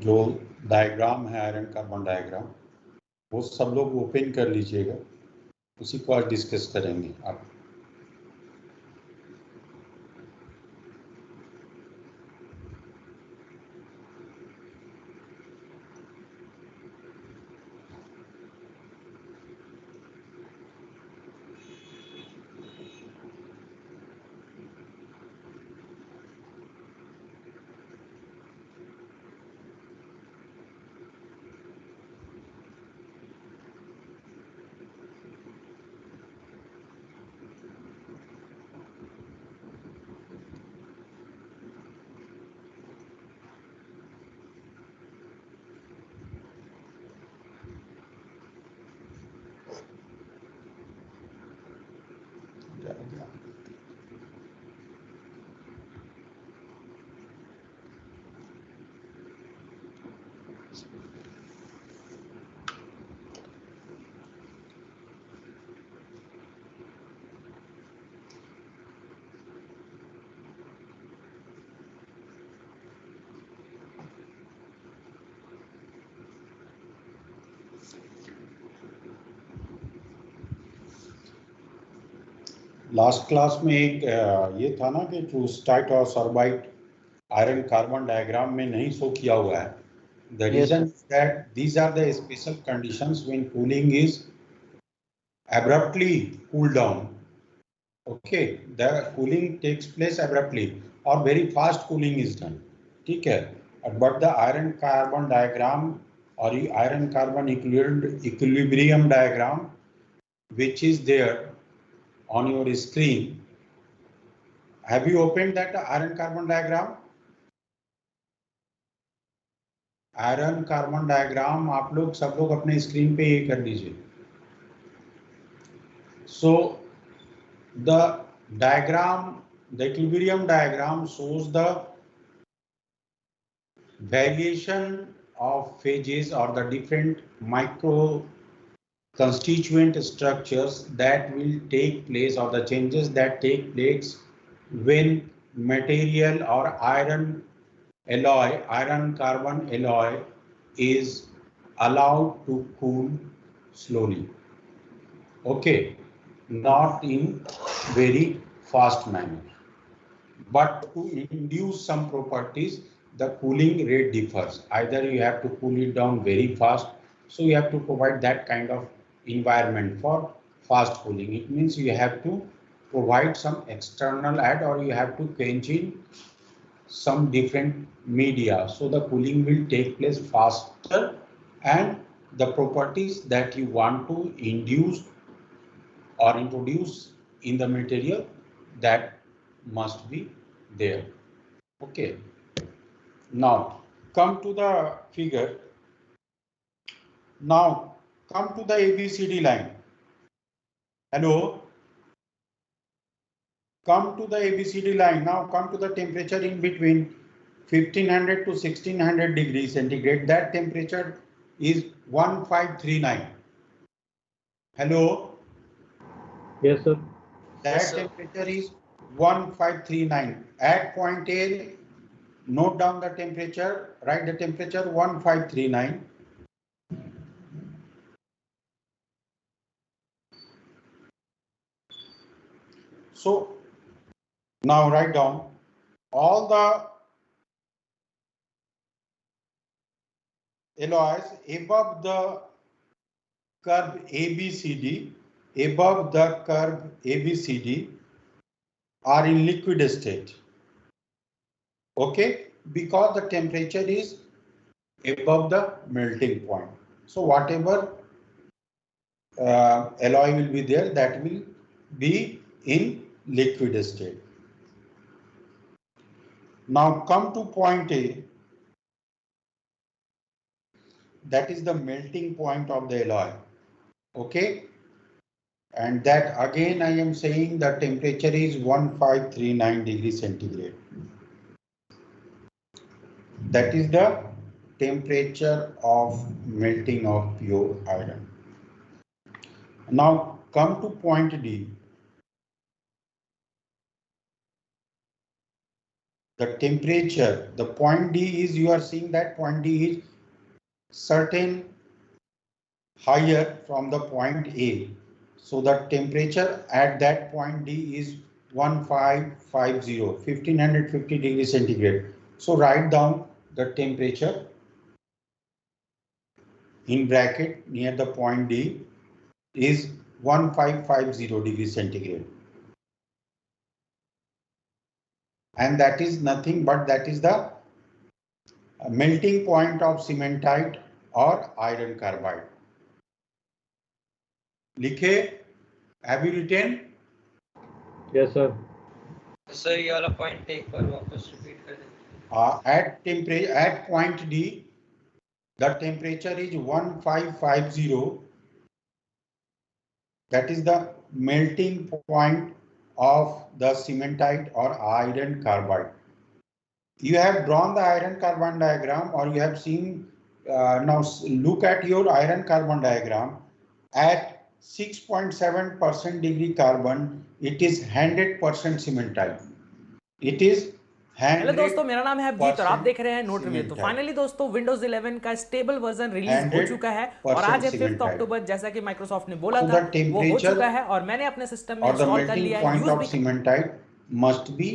जो डायग्राम है iron carbon diagram, वो सब लोग ओपन कर लीजिएगा, उसी को आज डिस्कस करेंगे आप। लास्ट क्लास में एक ये था ना कि ट्रूस्टाइट और सरबाइट आयरन कार्बन डायग्राम में नहीं शो किया हुआ है. The reason is that these are the special conditions when cooling is abruptly cooled down. Okay, the cooling takes place abruptly or very fast cooling is done. ठीक है, but the iron carbon diagram or iron carbon equilibrium diagram which is there on your screen. Have you opened that iron carbon diagram? Iron carbon diagram आप लोग सब लोग अपने screen पे ये कर लीजिए. So the diagram, the equilibrium diagram shows the variation of phases or the different micro constituent structures that will take place or the changes that take place when material or iron alloy, iron carbon alloy is allowed to cool slowly. Okay, not in very fast manner, but to induce some properties the cooling rate differs. Either you have to cool it down very fast, so you have to provide that kind of environment for fast cooling. It means you have to provide some external add or you have to quench in some different media, so the cooling will take place faster and the properties that you want to induce or introduce in the material that must be there. Okay, now come to the figure. Now come to the ABCD line. Hello, come to the ABCD line. Now come to the temperature in between 1500 to 1600 degrees centigrade. That temperature is 1539. Hello. Yes, sir. That temperature is 1539. At point A, note down the temperature, write the temperature 1539. So now write down all the alloys above the curve ABCD, above the curve ABCD are in liquid state. Okay, because the temperature is above the melting point. So whatever alloy will be there, that will be in liquid state. Now come to point A. That is the melting point of the alloy. Okay, and that again I am saying the temperature is 1539 degrees centigrade. That is the temperature of melting of pure iron. Now come to point D. the temperature, the point D is, you are seeing that point D is certain higher from the point A. So the temperature at that point D is 1550 degrees centigrade. So write down the temperature in bracket near the point D is 1550 degrees centigrade. And that is nothing but that is the melting point of cementite or iron carbide. लिखे, have you written? Yes, sir. Sir ये वाला point एक बार वापस repeat कर दें. At point D, the temperature is 1550. That is the melting point of the cementite or iron carbide. You have drawn the iron carbon diagram, or you have seen. Now look at your iron carbon diagram. At 6.7% degree carbon, it is 100% cementite. It is hello दोस्तों, मेरा नाम है अभिजीत और आप देख रहे हैं note review. तो फाइनली दोस्तों विंडोज 11 का स्टेबल वर्जन रिलीज हो चुका है और आज है 5 अक्टूबर, जैसा कि माइक्रोसॉफ्ट ने बोला था वो हो चुका है और मैंने अपने सिस्टम में इंस्टॉल कर लिया है। USB cementite must be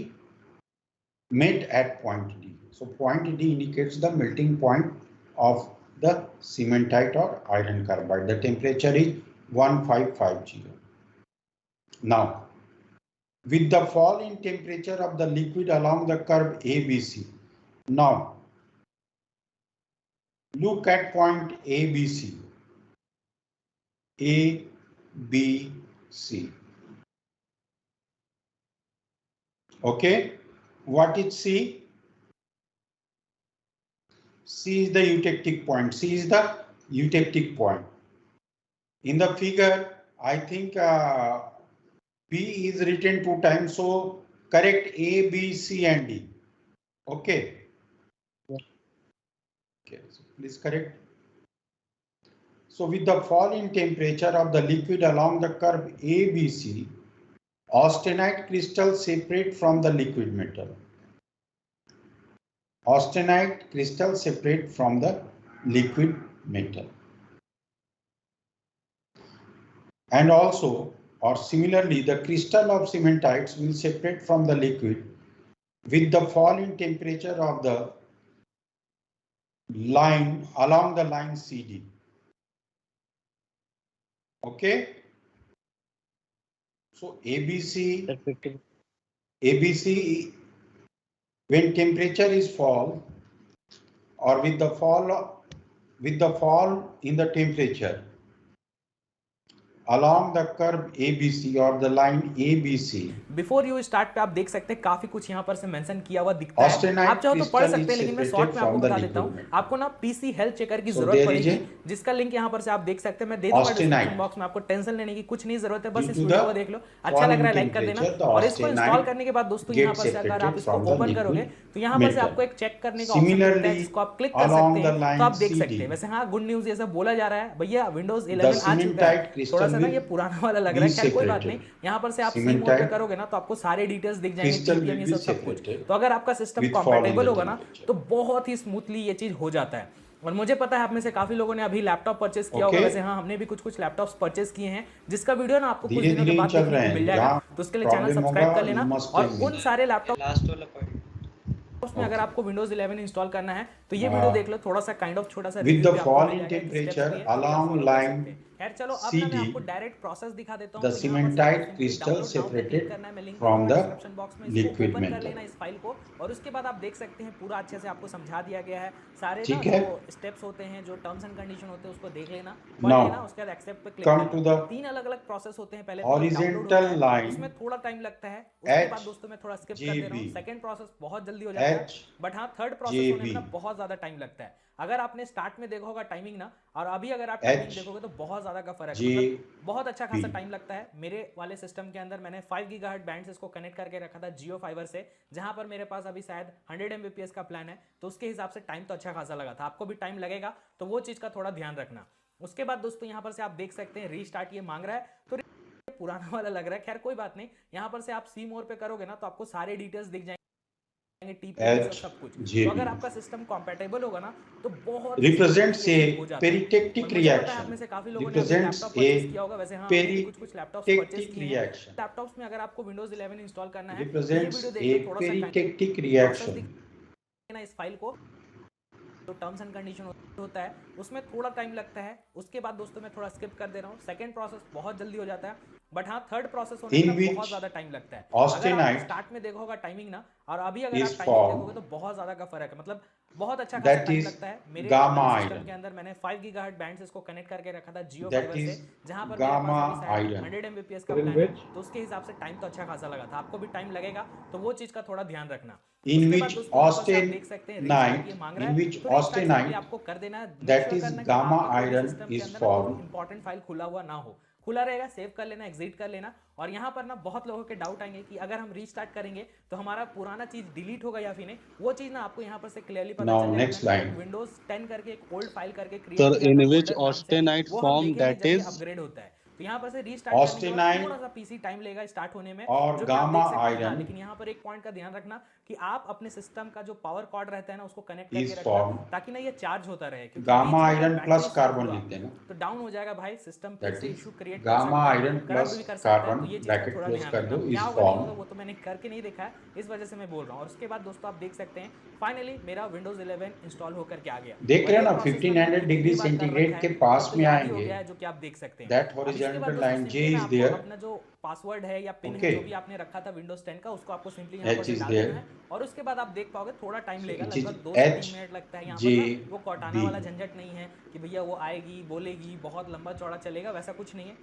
met at point D. So point D indicates the melting point of the cementite or iron carbide. The temperature is 1550. Now, with the fall in temperature of the liquid along the curve ABC. Now, look at point ABC. ABC. Okay, what is C? C is the eutectic point. C is the eutectic point. In the figure, I think B is written 2 times, so correct A, B, C and D. Okay. Okay, so please correct. So with the fall in temperature of the liquid along the curve ABC, austenite crystals separate from the liquid metal. Austenite crystals separate from the liquid metal. And also, or similarly, the crystal of cementites will separate from the liquid with the fall in temperature of the line along the line CD. Okay. So ABC, when temperature is fall, or with the fall in the temperature along the curve ABC or the line ABC. Before you start पे आप देख सकते हैं काफी कुछ यहाँ पर से मेंशन किया हुआ दिखता है। आप चाहो तो पढ़ सकते हैं, लेकिन मैं शॉर्ट में आपको बता देता हूँ। आपको ना पीसी हेल्थ चेकर की जरूरत पड़ेगी, जिसका लिंक यहाँ पर से आप देख सकते हैं। मैं दे दूंगा डिस्क्रिप्शन बॉक्स में, आपको टेंशन लेने की कुछ नहीं जरूरत है। बस इस वीडियो को देख लो, अच्छा लग रहा है लाइक कर देना। और इसको इंस्टॉल करने के बाद दोस्तों यहाँ पर से अगर आप इसको ओपन करोगे तो यहाँ पर से आपको एक चेक करने का ऑप्शन मिलता है, जिसको आप क्लिक कर सकते हैं तो आप देख सकते हैं। वैसे हाँ, गुड न्यूज ये सब बोला जा रहा है भैया, विंडोज 11 आ चुका है। थोड़ा सा ना ये पुराना वाला लग रहा है, खैर कोई बात नहीं। यहाँ पर से आप सी मोड पे करोगे ना तो आपको सारे डिटेल्स दिख जाएंगे, टीपीएम ये सब कुछ। तो अगर आपका सिस्टम कंपैटिबल होगा ना तो बहुत ही स्मूथली ये चीज हो जाता है। और मुझे पता है आप में से काफी लोगों ने अभी लैपटॉप परचेस किया होगा। वैसे हाँ, हमने भी कुछ लैपटॉप्स परचेस किए हैं, जिसका वीडियो ना आपको कुछ दिनों के बाद देखने को मिल जाएगा। तो उसके लिए चैनल सब्सक्राइब कर लेना। और उन सारे लैपटॉप लास्ट वाला पॉइंट में अगर आपको विंडोज 11 इंस्टॉल करना है तो ये वीडियो देख लो, थोड़ा सा काइंड ऑफ छोटा सा with the fall in temperature along line खैर चलो अब मैं आपको डायरेक्ट प्रोसेस दिखा देता हूं। the cementite crystal separated from the liquid कर metal. लेना इस फाइल को और उसके बाद आप देख सकते हैं पूरा अच्छे से आपको समझा दिया गया है। सारे ना जो स्टेप्स होते हैं, जो टर्म्स एंड कंडीशन होते हैं, उसको देख लेना, पढ़ लेना। उसके बाद एक्सेप्ट पे क्लिक करना। 3 अलग-अलग प्रोसेस होते हैं। पहले horizontal line, उसमें थोड़ा टाइम लगता है। उसके बाद दोस्तों मैं थोड़ा स्किप कर दे रहा हूं। सेकंड प्रोसेस बहुत जल्दी हो जाता है, बट हां थर्ड प्रोसेस होने में बहुत ज्यादा टाइम लगता है। अगर आपने स्टार्ट में देखा होगा टाइमिंग ना, और अभी अगर आप टाइमिंग देखोगे तो बहुत ज्यादा का फर्क है, मतलब बहुत अच्छा खासा टाइम लगता है। मेरे वाले सिस्टम के अंदर मैंने 5 गीगाहर्ट्ज बैंड से इसको कनेक्ट करके रखा था जियो फाइबर से, जहां पर मेरे पास अभी शायद 100 Mbps का प्लान है, तो उसके हिसाब से टाइम तो अच्छा खासा लगा था। आपको भी टाइम लगेगा, तो वो चीज का थोड़ा ध्यान रखना। उसके बाद दोस्तों यहाँ पर से आप देख सकते हैं रीस्टार्ट ये मांग रहा है, तो पुराना वाला लग रहा है, खैर कोई बात नहीं। यहाँ पर से आप सी मोर पे करोगे ना तो आपको सारे डिटेल्स दिख जाएंगे। TPS और सब कुछ। तो अगर आपका सिस्टम कंपैटिबल होगा ना तो बहुत represents a peritectic reaction. आप में से काफी लोगों ने अभी लैपटॉप परचेस किया होगा, वैसे हाँ हमने भी कुछ लैपटॉप्स परचेस किए हैं। लैपटॉप्स में अगर आपको विंडोज 11 इंस्टॉल करना है तो ये वीडियो देखना थोड़ा सा peritectic reaction. इस फाइल को जो टर्म्स एंड कंडीशन होता है उसमें थोड़ा टाइम लगता है। उसके बाद दोस्तों मैं थोड़ा स्किप कर दे रहा हूँ, सेकंड प्रोसेस बहुत जल्दी हो जाता है, बट हाँ थर्ड प्रोसेस होने में बहुत ज्यादा टाइम लगता है। अगर आप स्टार्ट में देखोगे टाइमिंग ना, और अभी अगर आप टाइमिंग देखोगे तो बहुत ज्यादा का फर्क है, मतलब बहुत अच्छा खासा टाइम लगता है। मेरे सिस्टम के अंदर मैंने 5 गीगाहर्ट्ज बैंड इसको कनेक्ट करके रखा था जियो फाइबर से, जहां पर मेरे पास अभी 100 एमबीपीएस का प्लान है, तो उसके हिसाब से टाइम तो अच्छा खासा लगा था। आपको भी टाइम लगेगा तो वो चीज का थोड़ा ध्यान रखना। In which austenite, आपको कर देना है, that is gamma iron is formed. Important file खुला हुआ ना हो, खुला रहेगा सेव कर लेना, एग्जिट कर लेना। और यहाँ पर ना बहुत लोगों के डाउट आएंगे कि अगर हम रीस्टार्ट करेंगे तो हमारा पुराना चीज डिलीट होगा या फिर नहीं, वो चीज ना आपको यहाँ पर से क्लियरली पता चल जाएगा। विंडोज 10 करके एक ओल्ड फाइल करके क्रिएट किया था फोल्डर नाम से, वो हम देखेंगे जब ये अपग्रेड होता है। तो यहाँ पर से रीस्टार्ट करने के बाद थोड़ा सा पीसी टाइम लेगा स्टार्ट होने में, और जो गामा आयरन। लेकिन यहाँ पर एक पॉइंट का ध्यान रखना कि आप अपने सिस्टम का जो पावर कॉर्ड रहता है ना उसको कनेक्ट करके रखना, ताकि ना ये चार्ज होता रहे। गामा आयरन प्लस कार्बन लिखते हैं ना, तो डाउन हो जाएगा भाई, सिस्टम पे से इशू क्रिएट कर गामा आयरन सकता प्लस है, कार्बन तो ये चीज ब्रैकेट थोड़ा क्लोज ध्यान कर रखना। दो, क्या इस होगा नहीं फॉर्म होगा वो तो मैंने करके नहीं देखा है, इस वजह से मैं बोल रहा हूँ। और उसके बाद दोस्तों आप देख सकते हैं फाइनली मेरा विंडोज 11 इंस्टॉल होकर के आ गया। देख रहे हैं ना 1500 डिग्री सेंटीग्रेड के पास में आएंगे, जो कि आप देख सकते हैं। That horizontal line J is there, अपना जो पासवर्ड है या पिन है जो भी आपने रखा था विंडोज 10 का, उसको आपको सिंपली यहाँ पर डाल देना है। और उसके बाद आप देख पाओगे थोड़ा टाइम लेगा, लगभग 2 से 3 मिनट लगता है। यहाँ पर ना वो कॉटाना वाला झंझट नहीं है कि भैया वो आएगी बोलेगी बहुत लंबा चौड़ा चलेगा, वैसा कुछ नहीं है।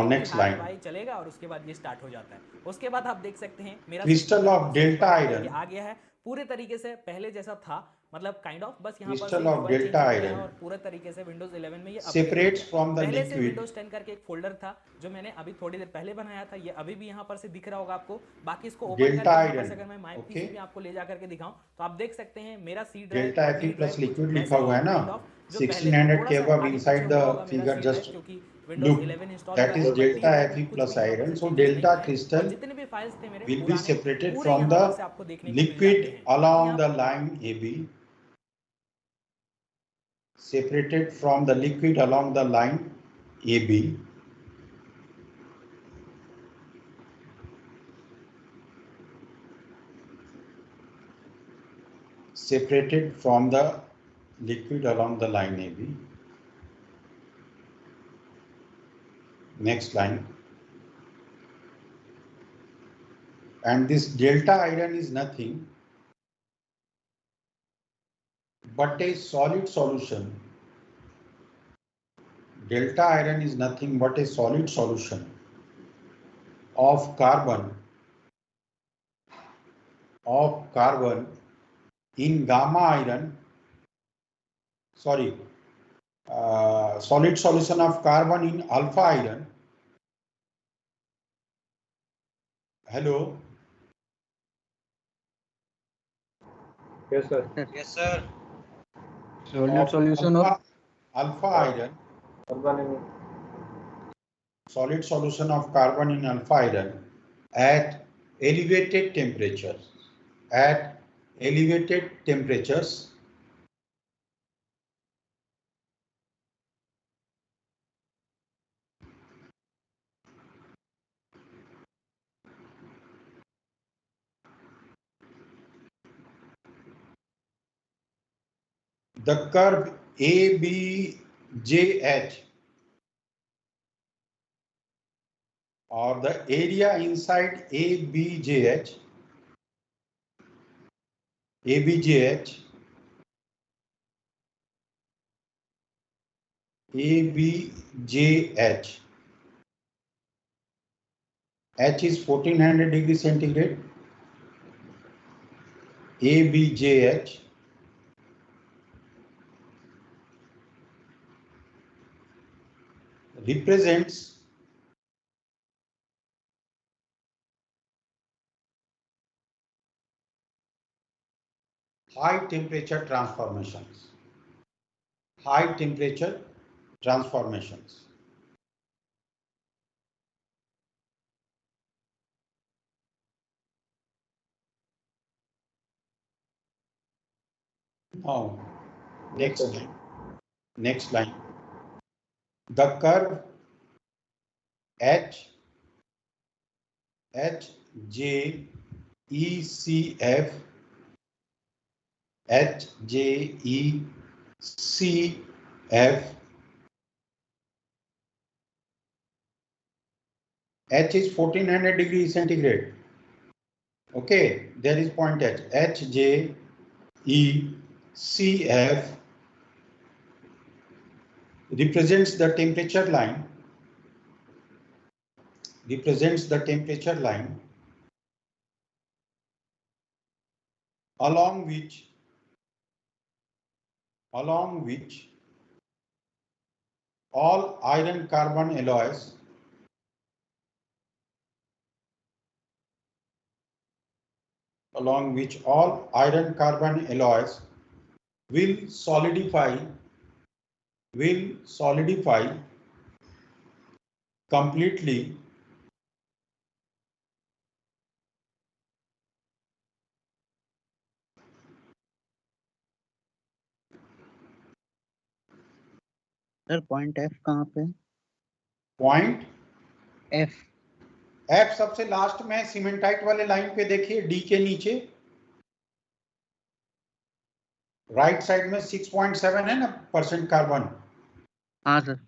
नेक्स्ट लाइन भाई चलेगा और उसके बाद ये स्टार्ट हो जाता है। उसके बाद आप देख सकते हैं मेरा क्रिस्टल ऑफ डेल्टा आयरन आ गया है पूरे तरीके से, पहले जैसा था, मतलब काइंड ऑफ, बस यहाँ पर क्रिस्टल ऑफ डेल्टा आयरन और पूरे तरीके से विंडोज 11 में ये सेपरेट्स फ्रॉम द पहले से लिक्विड। विंडोज 10 करके एक फोल्डर था जो मैंने अभी थोड़ी देर पहले बनाया था, ये अभी भी यहाँ पर से दिख रहा होगा आपको। बाकी इसको ओपन करके अगर मैं माय पीसी में आपको ले जा करके दिखाऊं तो आप देख सकते हैं मेरा C drive delta F plus liquid लिखा हुआ है ना 1600 के above inside the figure, just look, that is delta Fe plus iron. So delta crystal will be separated from the liquid along the line AB, separated from the liquid along the line AB, separated from the liquid along the line AB. Next line. And this delta iron is nothing but a solid solution. Delta iron is nothing but a solid solution of carbon in gamma iron, solid solution of carbon in alpha iron. Hello. Yes, sir. Yes, sir. Solid solution of alpha iron. Solid solution of carbon in alpha iron at elevated temperatures. At elevated temperatures, the curve ABJH or the area inside ABJH H is 1400 degrees centigrade. ABJH represents high temperature transformations. High temperature transformations. Now, next line. The curve HJECF H is 1400 degrees centigrade. Okay, there is point H. HJECF represents the temperature line. Along which all iron carbon alloys will solidify completely sir point F कहाँ पे? Point F सबसे last में cementite वाले line पे देखिए, D के नीचे right side में 6.7 है ना परसेंट कार्बन। हाँ सर।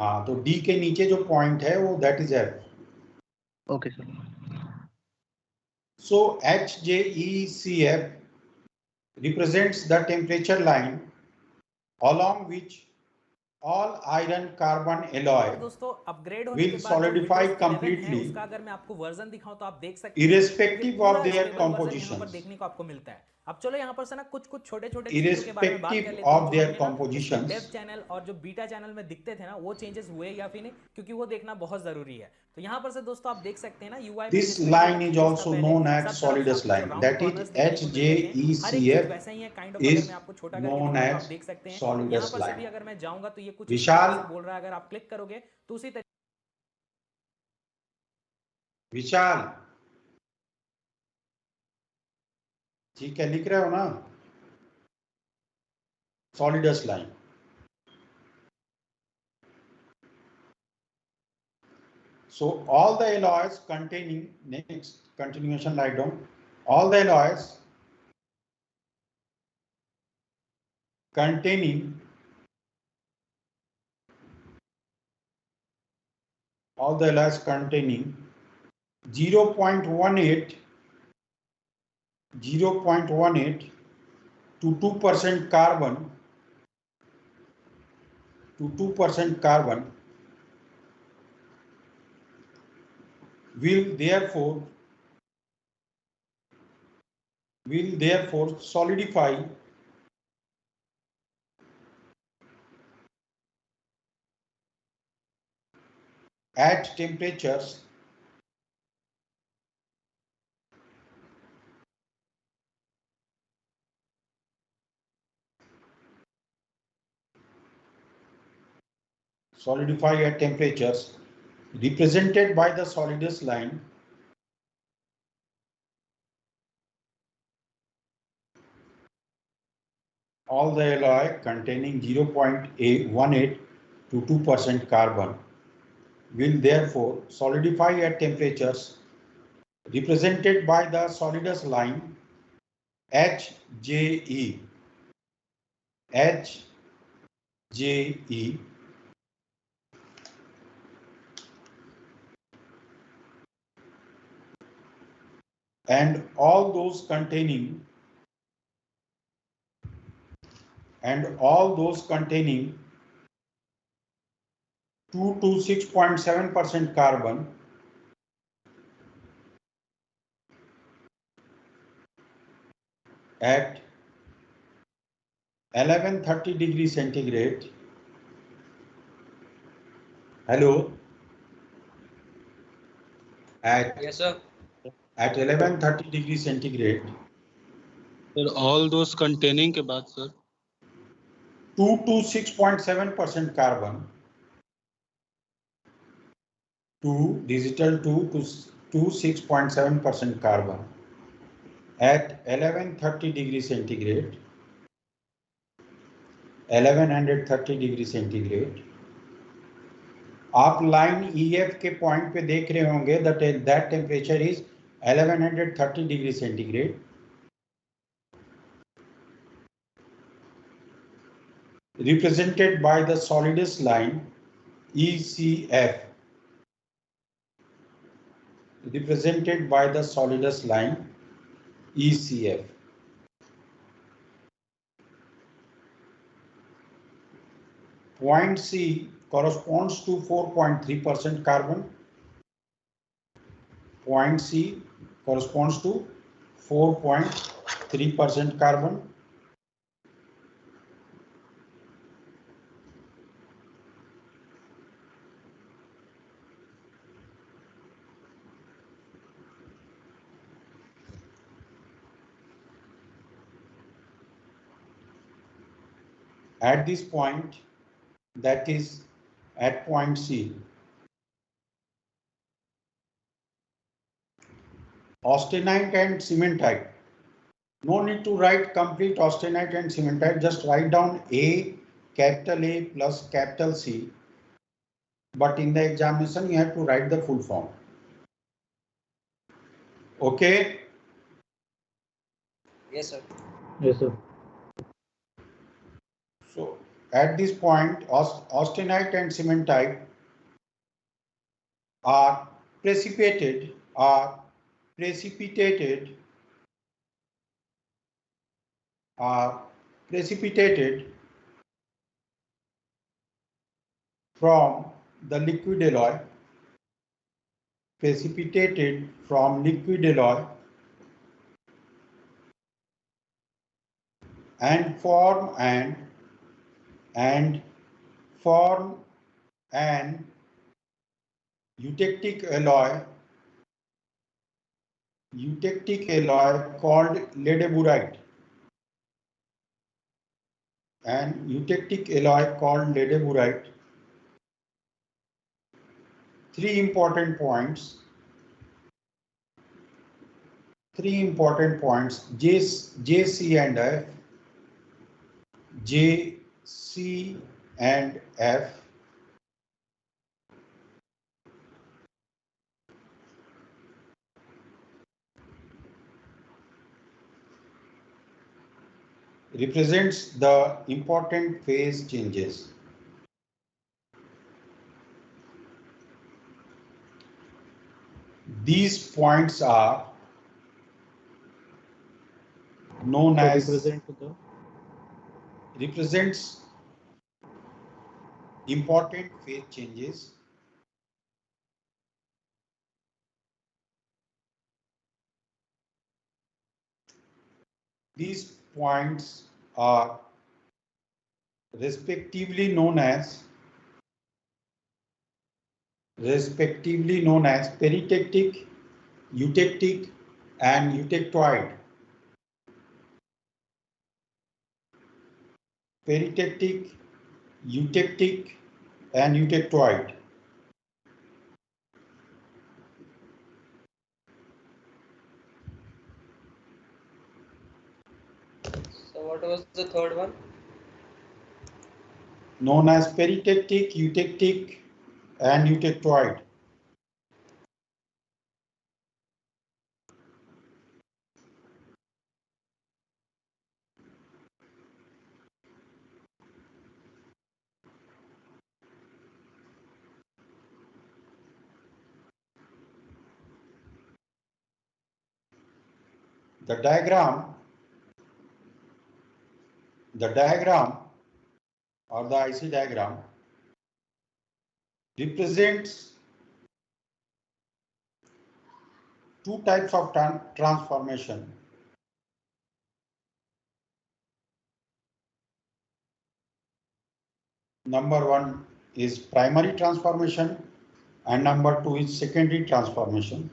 हाँ, तो डी के नीचे जो पॉइंट है वो that is F. Okay sir. So HJECF represents the temperature line along which all iron carbon alloy दोस्तों अपग्रेड will solidify completely उसका अगर मैं आपको वर्जन दिखाऊं तो आप देख सकते हैं irrespective of their composition। यहाँ पर देखने को आपको मिलता है। अब चलो यहाँ पर से ना कुछ छोटे-छोटे irrespective of their compositions। डेव चैनल और जो बीटा चैनल में दिखते थे ना, वो चेंजेस हुए या फिर नहीं, क्योंकि वो देखना बहुत जरूरी है। तो यहाँ पर से दोस्तों आप देख सकते हैं ना, UI this line is also known as solidus line, that is HJECF is known as solidus line। अगर मैं जाऊंगा तो ये कुछ विशाल बोल रहा है, अगर आप क्लिक करोगे तो उसी विशाल ठीक है, लिख रहे हो ना, solidus line। So all the alloys containing, next continuation write down, all the alloys containing 0.18 to 2% carbon will therefore solidify at temperatures represented by the solidus line all the alloy containing 0.18 to 2% carbon will therefore solidify at temperatures represented by the solidus line HJE and all those containing 2 to 6.7% carbon at 1130 degrees centigrade. Hello. Yes sir. At 1130 degrees centigrade. Sir, all those containing के बाद sir 2 to 6.7% carbon, 2 digital 2 to 6.7% carbon at 1130 degrees centigrade 1130 degree centigrade. आप line EF के point पे देख रहे होंगे that temperature is 1130 degree centigrade. Represented by the solidus line ECF. Represented by the solidus line ECF. Point C corresponds to 4.3% carbon. Point C corresponds to 4.3% carbon. At this point, that is at point C, austenite and cementite. No need to write complete austenite and cementite, just write down A, capital A plus capital C. But in the examination, you have to write the full form. Okay? Yes, sir. Yes, sir. So at this point, austenite and cementite are precipitated from the liquid alloy, precipitated from liquid alloy and form an eutectic alloy called ledeburite. An eutectic alloy called ledeburite. Three important points. J, C and F. J, C and F. Represents the important phase changes. These points are known as represents important phase changes. These points are respectively known as peritectic, eutectic, and eutectoid. Peritectic, eutectic, and eutectoid. So what was the third one? Known as peritectic, eutectic, and eutectoid. The diagram or the IC diagram represents two types of transformation. Number one is primary transformation and number two is secondary transformation.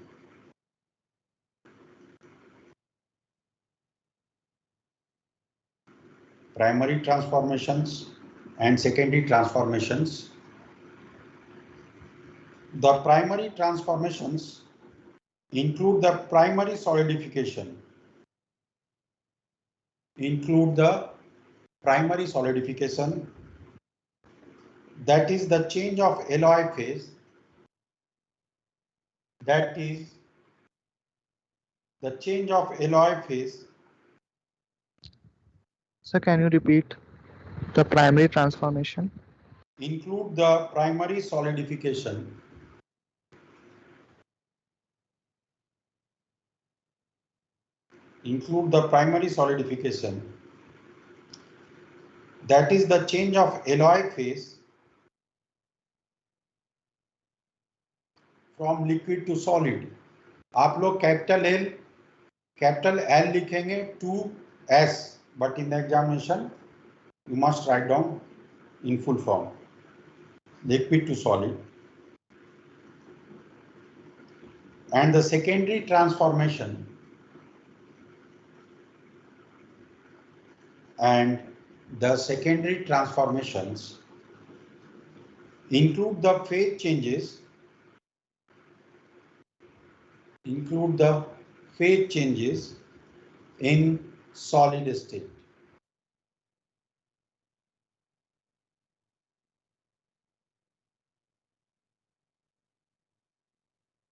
Primary transformations and secondary transformations. The primary transformations include the primary solidification, include the primary solidification, that is the change of alloy phase, that is the change of alloy phase. Sir, can you repeat the primary transformation? Include the primary solidification. Include the primary solidification, that is the change of alloy phase from liquid to solid. आप लोग capital L लिखेंगे to S, but in the examination you must write down in full form, liquid to solid. And the secondary transformation, and the secondary transformations include the phase changes, in solid state.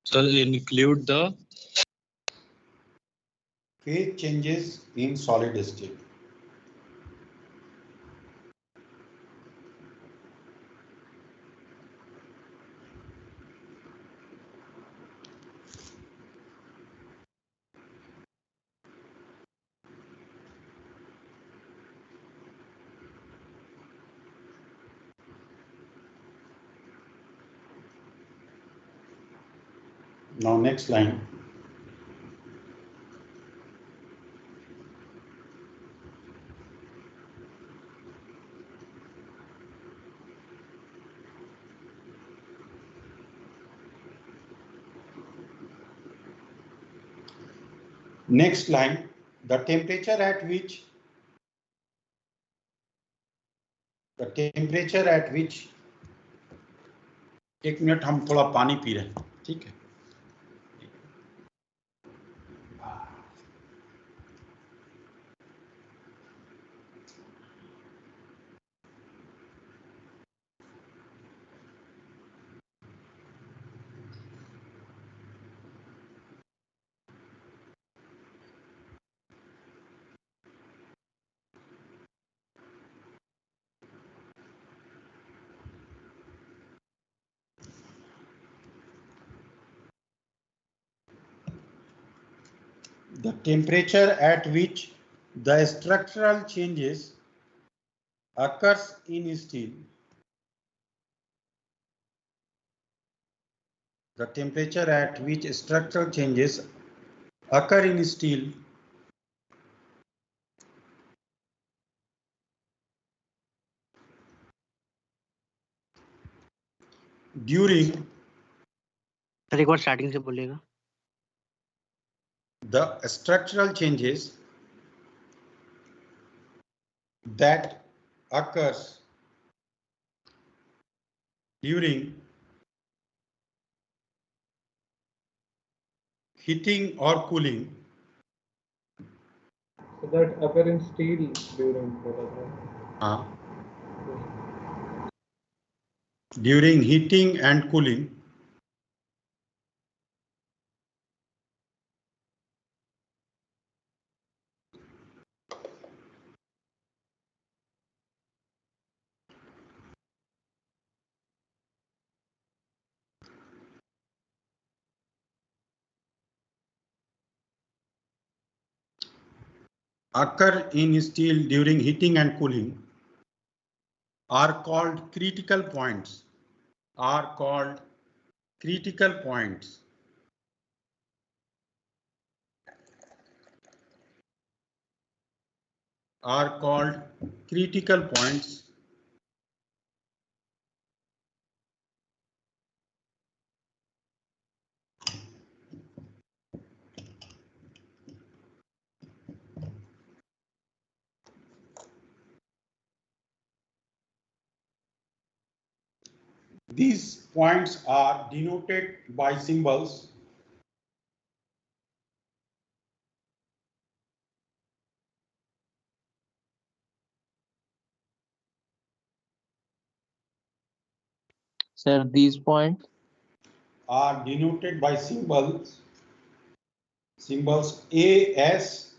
So include the phase changes in solid state. Now next line. Next line, the temperature at which एक minute हम थोड़ा पानी P रहे हैं, ठीक है। The temperature at which the structural changes occurs in steel. The temperature at which structural changes occur in steel during, sir एक बार starting से बोलिएगा। the structural changes that occurs during heating or cooling. So that occur in steel during During heating and cooling, occur in steel during heating and cooling are called critical points. Are called critical points. Are called critical points. These points are denoted by symbols . Sir, these points are denoted by symbols AS,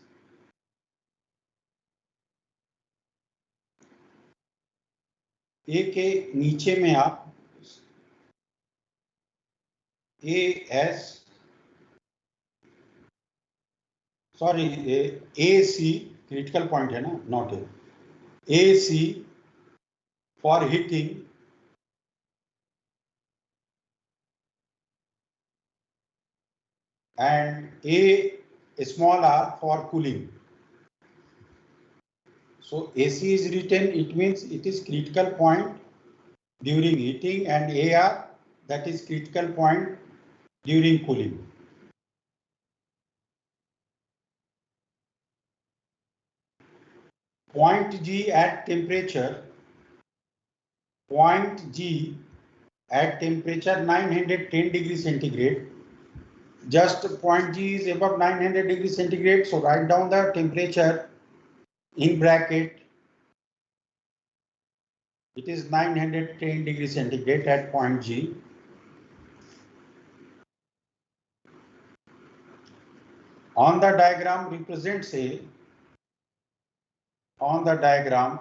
A के नीचे में आप AS, sorry AC critical point है ना, not AC for heating and A small r for cooling. So AC is written, it means it is critical point during heating, and AR, that is critical point during cooling. Point G at temperature, point G at temperature 910 degrees centigrade. Just point G is above 900 degrees centigrade, so write down the temperature in bracket. It is 910 degrees centigrade at point G. On the diagram represents a, on the diagram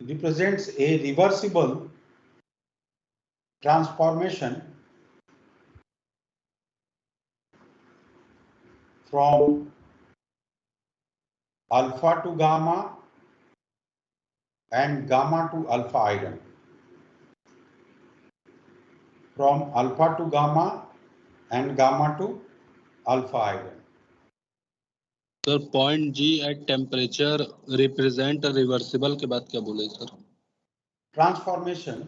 represents a reversible transformation from alpha to gamma and gamma to alpha iron. From alpha to gamma and gamma to alpha iron. Sir point G at temperature represent reversible के बाद क्या बोले सर? Transformation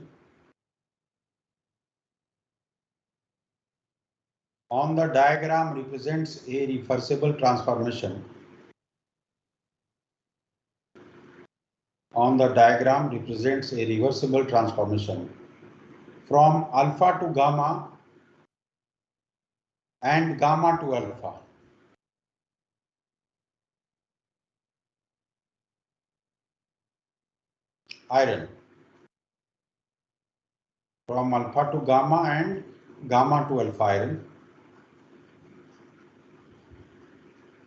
on the diagram represents a reversible transformation. On the diagram represents a reversible transformation from alpha to gamma and gamma to alpha. Iron. From alpha to gamma and gamma to alpha iron.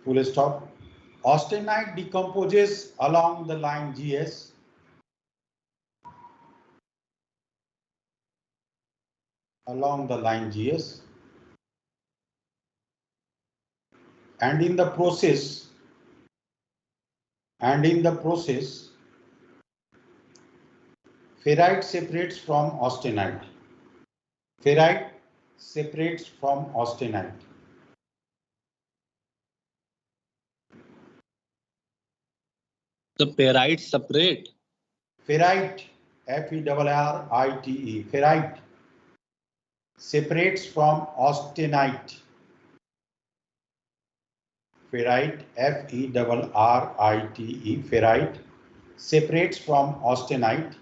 Full stop. Austenite decomposes along the line GS. Along the line GS. And in the process, ferrite separates from austenite. Ferrite separates from austenite. The ferrite separate? Ferrite, F-E-R-R-I-T-E, ferrite separates from austenite. Ferrite, F-E-R-R-I-T-E, ferrite separates from austenite.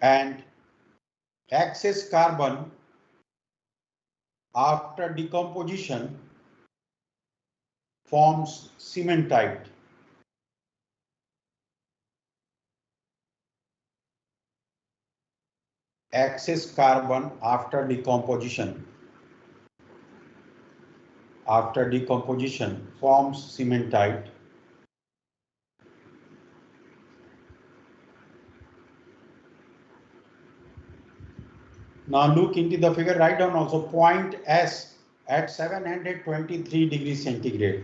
And excess carbon after decomposition forms cementite. Excess carbon after decomposition forms cementite. Now look into the figure, write down also point S at 723 degrees centigrade.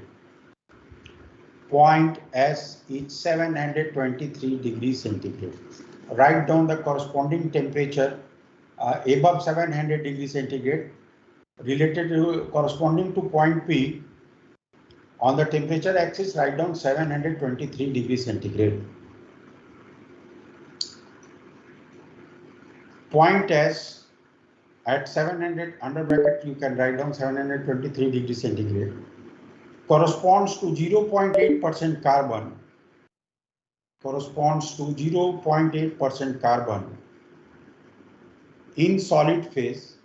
Point S is 723 degrees centigrade. Write down the corresponding temperature above 700 degrees centigrade related to corresponding to point P. On the temperature axis, write down 723 degrees centigrade. Point S at 700 under bracket, you can write down 723 degrees centigrade, corresponds to 0.8% carbon, in solid phase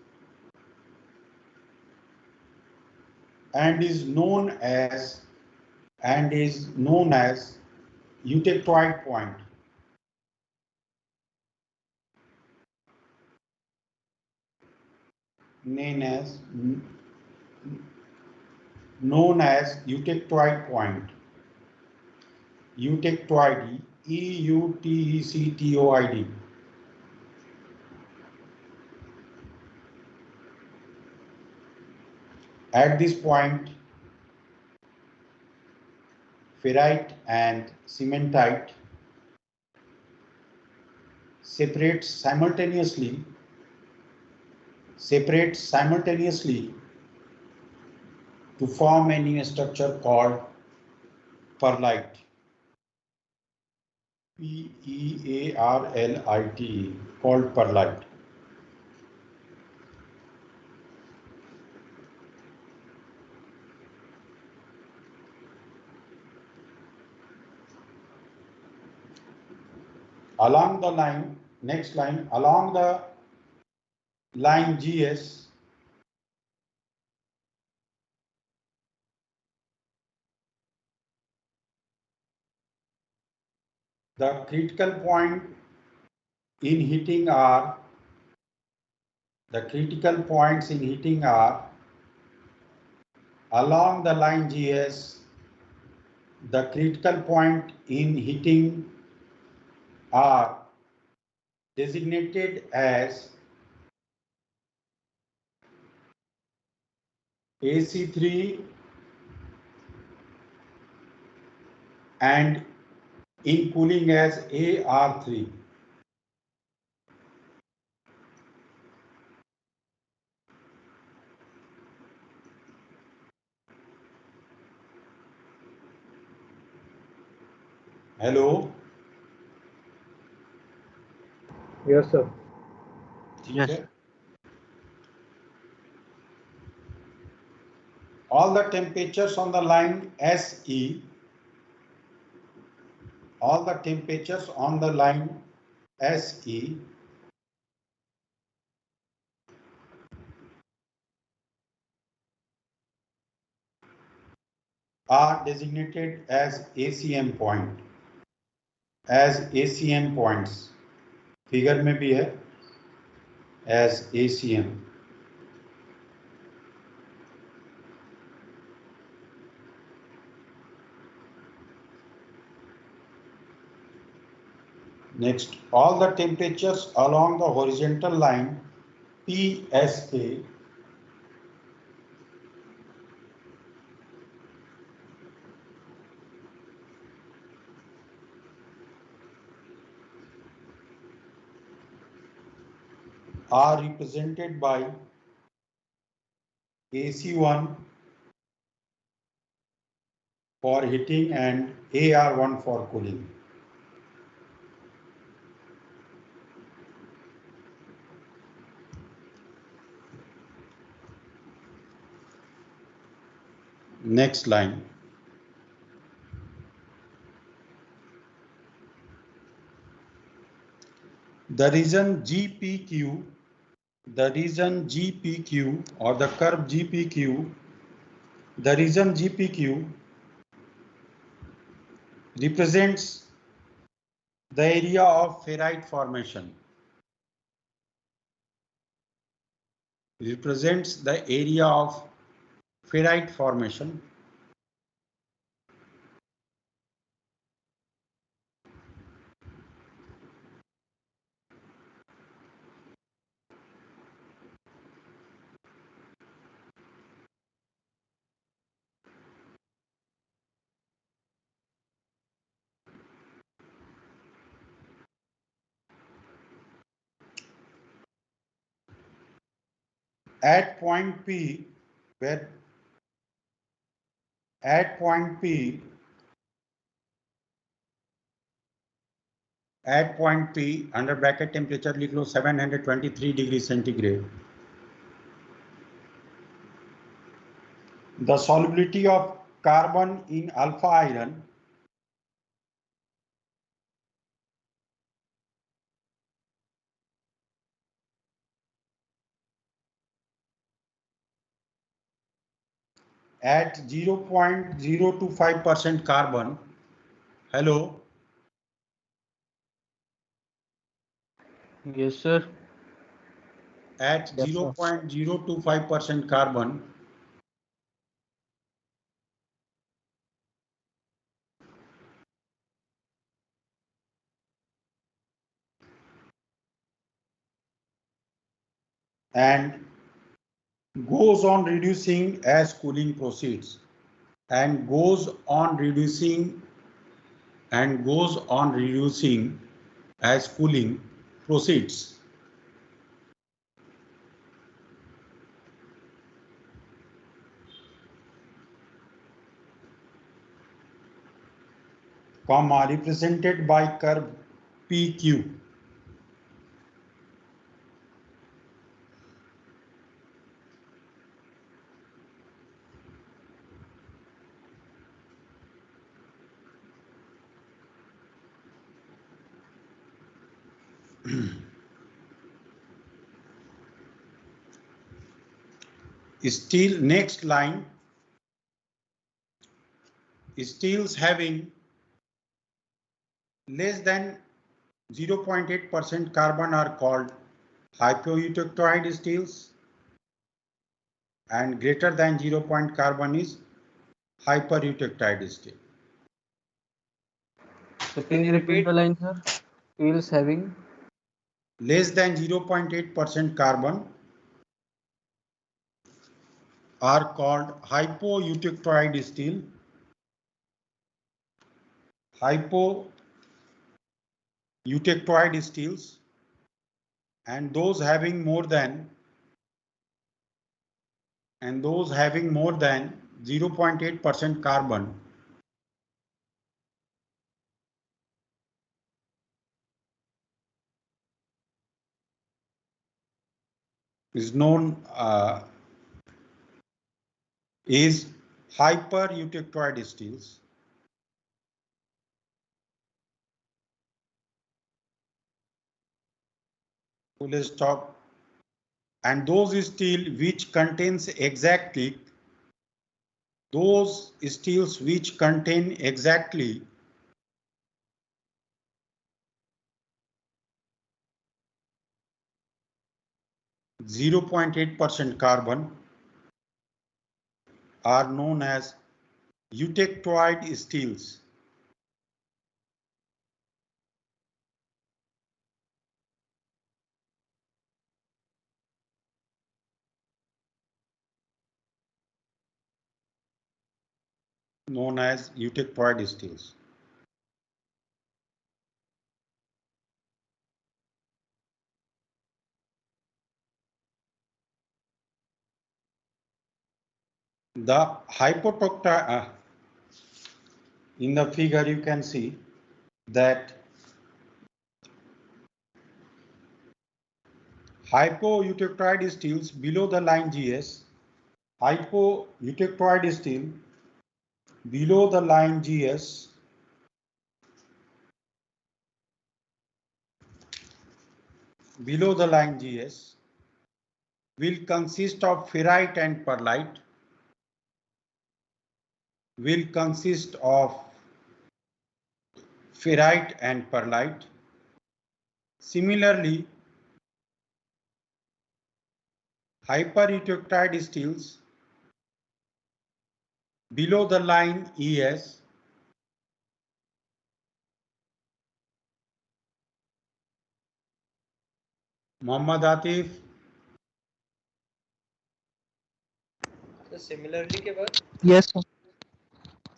and is known as and is known as eutectoid point. Known as eutectoid point. Eutectoid, EUTECTOID. At this point, ferrite and cementite separate simultaneously to form a new structure called perlite. PEARLITE, called perlite. Along the line, next line, along the line GS, the critical point in heating are along the line GS, the critical point in heating are designated as AC3 and in cooling as AR3. Hello? Yes, sir. Yes. All the temperatures on the line SE, all the temperatures on the line SE are designated as ACM point, as ACM points. Figure में भी है as ACM. Next, all the temperatures along the horizontal line PSK are represented by AC1 for heating and AR1 for cooling. Next line. The region GPQ or the curve GPQ, the region GPQ represents the area of ferrite formation. Represents the area of ferrite formation. At point P, where at point P, under bracket temperature लिख लो 723 degrees centigrade. The solubility of carbon in alpha iron at 0.025% carbon. Hello. Yes, sir. At 0.025% carbon, and goes on reducing as cooling proceeds, and goes on reducing as cooling proceeds. Comma represented by curve PQ. Steel, next line, steels having less than 0.8% carbon are called hypoeutectoid steels, and greater than 0. Carbon is hypereutectoid steel. So can you repeat the line, sir? Steels having Less than 0.8% carbon are called hypoeutectoid steel. Hypoeutectoid steels, and those having more than 0.8% carbon is known is hypereutectoid steels. So let's talk. And those steels which contain exactly 0.8% carbon are known as eutectoid steels. Known as eutectoid steels. The hypoeutectoid, in the figure you can see that hypoeutectoid steels below the line GS, hypoeutectoid steel below the line GS will consist of ferrite and perlite, Similarly, hypereutectoid steels below the line ES Mohammad Atif. So similarly के बाद Yes, sir.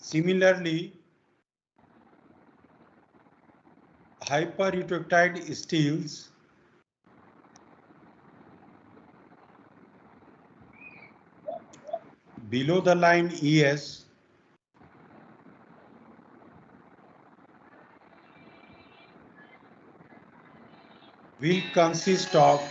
Similarly, hypereutectoid steels below the line ES will consist of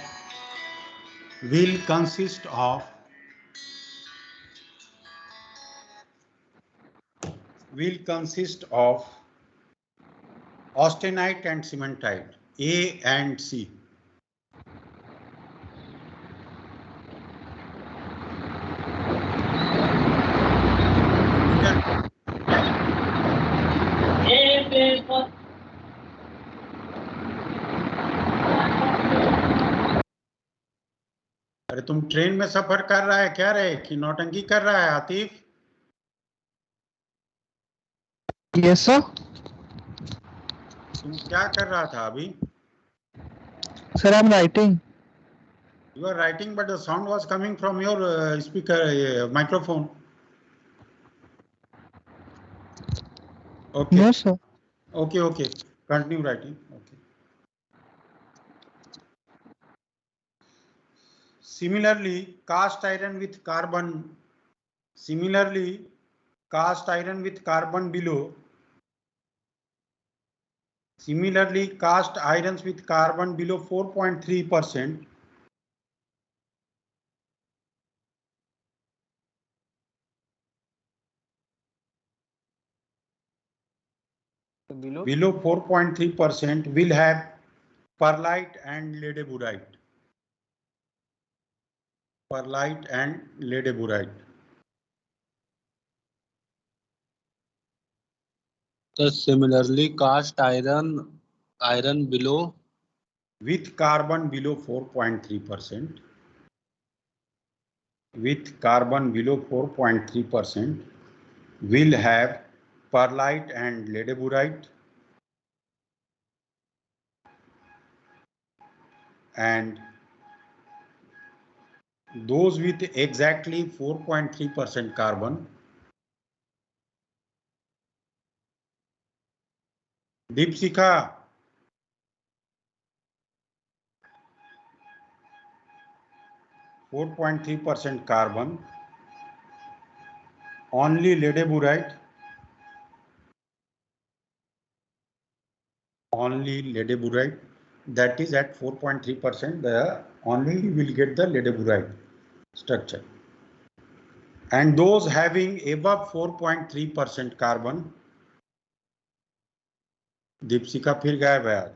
austenite and cementite, A and C. अरे तुम train में सफर कर रहा है क्या रे, कि नौटंकी कर रहा है आतिफ? Yes, sir. तुम क्या कर रहा था अभी? Sir, I'm writing. You are writing, but the sound was coming from your speaker microphone. Okay. No, sir. Okay. Continue writing. Okay. Similarly, cast iron with carbon below. Similarly, cast irons with carbon below 4.3%. Below 4.3% will have perlite and ladeburite. So similarly, cast iron below with carbon below 4.3%. With carbon below 4.3% will have perlite and ladeburite, and those with exactly 4.3% carbon, Deepsika, (4.3% carbon), only ladeburite, that is at 4.3%, the only you will get the ladeburite structure. And those having above 4.3% carbon, Deepshikha फिर गायब है आज.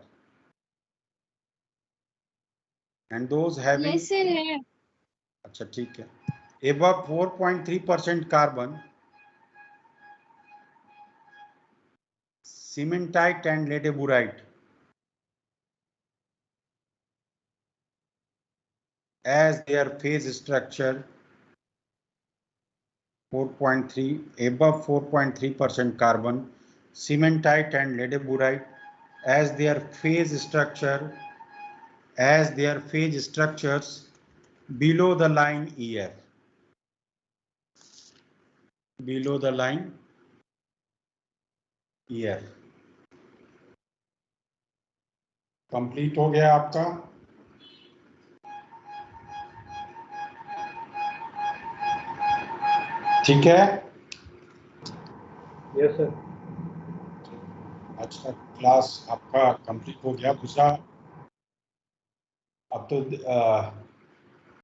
And those having, yes sir है. अच्छा ठीक है, above 4.3% carbon, cementite and ladeburite as their phase structure 4.3, above 4.3% carbon, cementite and ladeburite as their phase structure, as their phase structures below the line EF. Below the line EF. Complete हो गया आपका? ठीक है? Yes, sir. आज का class आपका complete हो गया। दूसरा, अब तो